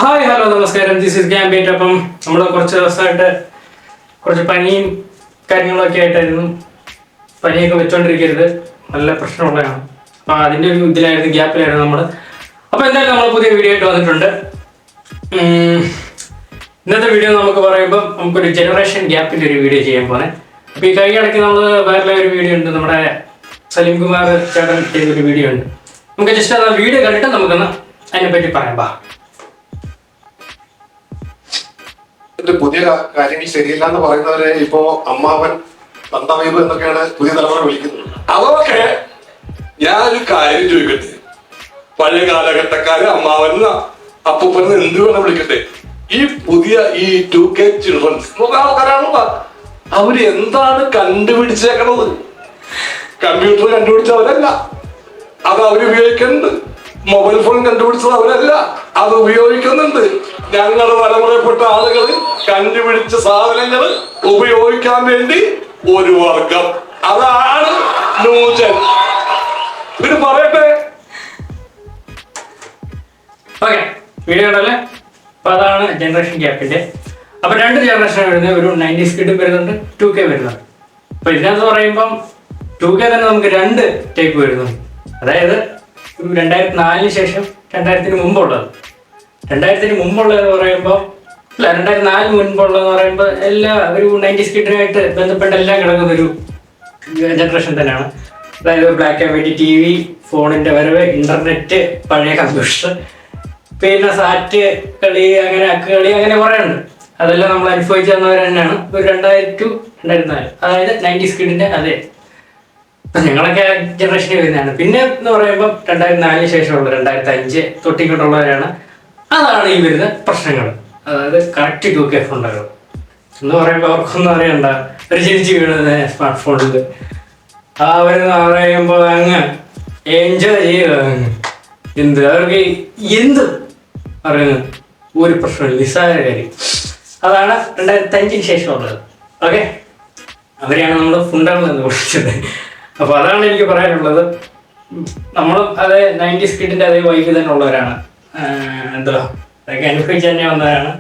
Hi hello നമസ്കാരം, this is ഗ്യാമ്പേറ്റ്. അപ്പം നമ്മൾ കുറച്ച് ദിവസമായിട്ട് കുറച്ച് പനിയും കാര്യങ്ങളൊക്കെ ആയിട്ടായിരുന്നു. പനിയൊക്കെ വെച്ചോണ്ടിരിക്കരുത്, നല്ല പ്രശ്നമുള്ളതാണ്. അപ്പം അതിൻ്റെ ഒരു ഇതിലായിരുന്നു, ഗ്യാപ്പിലായിരുന്നു നമ്മൾ. അപ്പോൾ എന്തായാലും നമ്മൾ പുതിയ വീഡിയോ ആയിട്ട് വന്നിട്ടുണ്ട്. ഇന്നത്തെ വീഡിയോ നമുക്ക് പറയുമ്പോൾ നമുക്കൊരു ജനറേഷൻ ഗ്യാപ്പിൻ്റെ ഒരു വീഡിയോ ചെയ്യാൻ പോകുന്നത്. അപ്പോൾ ഈ കഴിഞ്ഞിടയ്ക്ക് നമ്മൾ വേറെ ഒരു വീഡിയോ ഉണ്ട്, നമ്മുടെ സലീം കുമാർ ചേട്ടൻ ചെയ്തൊരു വീഡിയോ ഉണ്ട്. നമുക്ക് ജസ്റ്റ് ആ വീഡിയോ കണ്ടിട്ട് നമുക്കൊന്ന് അതിനെപ്പറ്റി പറയാം. പുതിയ കാര്യങ്ങൾ ശരിയില്ല എന്ന് പറയുന്നവരെ ഇപ്പോ അമ്മാവൻ തന്തവൈബ് എന്നൊക്കെയാണ് പുതിയ തലമുറ വിളിക്കുന്നത്. അതൊക്കെ ഞാനൊരു കാര്യം ചോദിക്കട്ടെ, പഴയ കാലഘട്ടക്കാര് അമ്മാവൻ അപ്പൂപ്പൻ എന്ത് വേണം വിളിക്കട്ടെ, ഈ പുതിയ ഈ 2K ചിൽഡ്രൻസ് ആൾക്കാരാണല്ലോ, അവര് എന്താണ് കണ്ടുപിടിച്ചേക്കണത്? കമ്പ്യൂട്ടർ കണ്ടുപിടിച്ചവരല്ല, അത് അവരുപയോഗിക്കുന്നുണ്ട്. മൊബൈൽ ഫോൺ കണ്ടുപിടിച്ചത് അവരല്ല, അത് ഉപയോഗിക്കുന്നുണ്ട്. ഞങ്ങളുടെ തലമുറയിൽപ്പെട്ട ആളുകൾ കണ്ടുപിടിച്ച സാധനങ്ങൾ ഉപയോഗിക്കാൻ വേണ്ടി ഒരു വർഗം, അതാണ് ന്യൂജൻ. ഇത് പറയട്ടെ. ഓക്കെ, വീഡിയോ ഉണ്ടല്ലേ? അപ്പൊ അതാണ് ജനറേഷൻ ഗ്യാപ്പിന്റെ. അപ്പൊ രണ്ട് ജനറേഷൻ വരുന്നത്, ഒരു 90s കിഡും വരുന്നുണ്ട്, 2K വരുന്നുണ്ട്. അപ്പൊ ഇതിനകത്ത് പറയുമ്പം 2K തന്നെ നമുക്ക് രണ്ട് ടൈപ്പ് വരുന്നുണ്ട്. അതായത് 2004 ശേഷം 2000 മുമ്പുള്ളത്. 2000 മുമ്പുള്ളതെന്ന് പറയുമ്പോൾ, അല്ല 2004 മുൻപുള്ളതെന്ന് പറയുമ്പോൾ എല്ലാ ഒരു 90s കിഡിനായിട്ട് ബന്ധപ്പെട്ട എല്ലാം കിടക്കുന്ന ഒരു ജനറേഷൻ തന്നെയാണ്. അതായത് ബ്ലാക്ക് ആൻഡ് വൈറ്റ് TV, ഫോണിന്റെ വരവ്, ഇന്റർനെറ്റ്, പഴയ കമ്പ്യൂട്ടർ, പിന്നെ സാറ്റ് കളി, അങ്ങനെ അക്ക് കളി, അങ്ങനെ കുറേ ഉണ്ട്. അതെല്ലാം നമ്മൾ അനുഭവിച്ചു തന്നവർ തന്നെയാണ്. ഒരു 2000 to 2004, അതായത് 90s കിഡിന്റെ അതേ ഞങ്ങളൊക്കെ ജനറേഷനിൽ വരുന്നതാണ്. പിന്നെ എന്ന് പറയുമ്പോൾ 2004 ശേഷമുള്ള 2005 തൊട്ടിക്കൊണ്ടുള്ളവരാണ്. അതാണ് ഈ വരുന്ന പ്രശ്നങ്ങൾ. അതായത് കറക്റ്റ് 2K ഉണ്ടാകും എന്ന് പറയുമ്പോൾ അവർക്കൊന്നും അറിയണ്ട, ഒരു ജനിച്ച് വീഴുന്നത് സ്മാർട്ട് ഫോണിൽ. അവരെന്ന് പറയുമ്പോൾ അങ്ങ് എൻജോയ് ചെയ്യുക, എന്ത് അവർക്ക് എന്ത് പറയുന്നത് ഒരു പ്രശ്നമില്ല, നിസ്സാര കാര്യം. അതാണ് 2005 ശേഷമുള്ളത്. ഓക്കെ, അവരെയാണ് നമ്മൾ ഫുണ്ടകൾ എന്ന് വിളിച്ചത്. അപ്പോൾ അതാണ് എനിക്ക് പറയാനുള്ളത്. നമ്മളും അതേ 90s കിഡിൻ്റെ അതേ വൈബ് തന്നെ ഉള്ളവരാണ്. എന്താ അതൊക്കെ അനുഭവിച്ച് തന്നെ വന്നവരാണ്.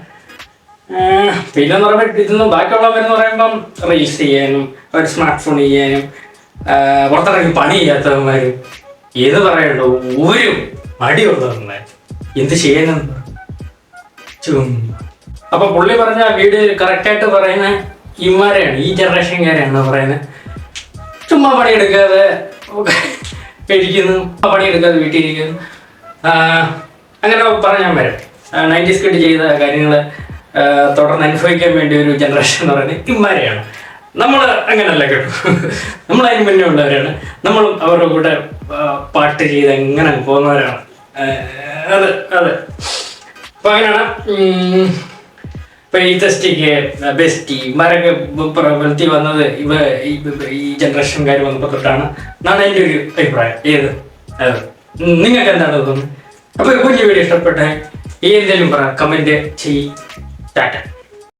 പിന്നെന്ന് പറയുമ്പോൾ ഇതൊന്നും ബാക്കിയുള്ളവരെന്ന് പറയുമ്പം റീൽസ് ചെയ്യാനും ഒരു സ്മാർട്ട് ഫോൺ ചെയ്യാനും പുറത്തിറങ്ങി പണി ചെയ്യാത്തവന്മാർ, ഏത് പറയണ്ടോ, ഒരു മടിയുള്ളവന്മാർ, എന്ത് ചെയ്യാനെന്ന് അപ്പൊ പുള്ളി പറഞ്ഞ വീഡിയോ കറക്റ്റായിട്ട് പറയുന്ന ഇമാരെയാണ്, ഈ ജനറേഷൻകാരെയാണ് പറയുന്നത്. ചുമ്മാ പണിയെടുക്കാതെ കഴിക്കുന്നു, പണിയെടുക്കാതെ വീട്ടിൽ ഇരിക്കുന്നു, അങ്ങനെ പറഞ്ഞാൽ വരാം. 90s കിഡ് ചെയ്ത കാര്യങ്ങൾ തുടർന്ന് അനുഭവിക്കാൻ വേണ്ടി ഒരു ജനറേഷൻ എന്ന് പറയുന്നത് ഇമാരെയാണ്. നമ്മൾ അങ്ങനല്ല കേട്ടോ, നമ്മൾ അതിന് മുന്നേ ഉള്ളവരാണ്. നമ്മളും അവരുടെ കൂടെ പാട്ട് ചെയ്ത് എങ്ങനെ പോകുന്നവരാണ്. അതെ അതെ, അപ്പൊ അങ്ങനെയാണ്. ഇപ്പൊ ഈ ടെസ്റ്റിക്ക് ബെസ്റ്റ് ഇമാരൊക്കെ പ്രവൃത്തി വന്നത് ഈ ജനറേഷൻകാർ വന്നപ്പോൾ തൊട്ടാണ് എന്നാണ് എൻ്റെ ഒരു അഭിപ്രായം. ഏത് അതെ, നിങ്ങൾക്ക് എന്താണ് തോന്നുന്നത്? അപ്പൊ കുഞ്ഞു വീഡിയോ ഇഷ്ടപ്പെട്ട എന്തെങ്കിലും പറ, കമന്റ് ചെയ്യ്. ടാറ്റ.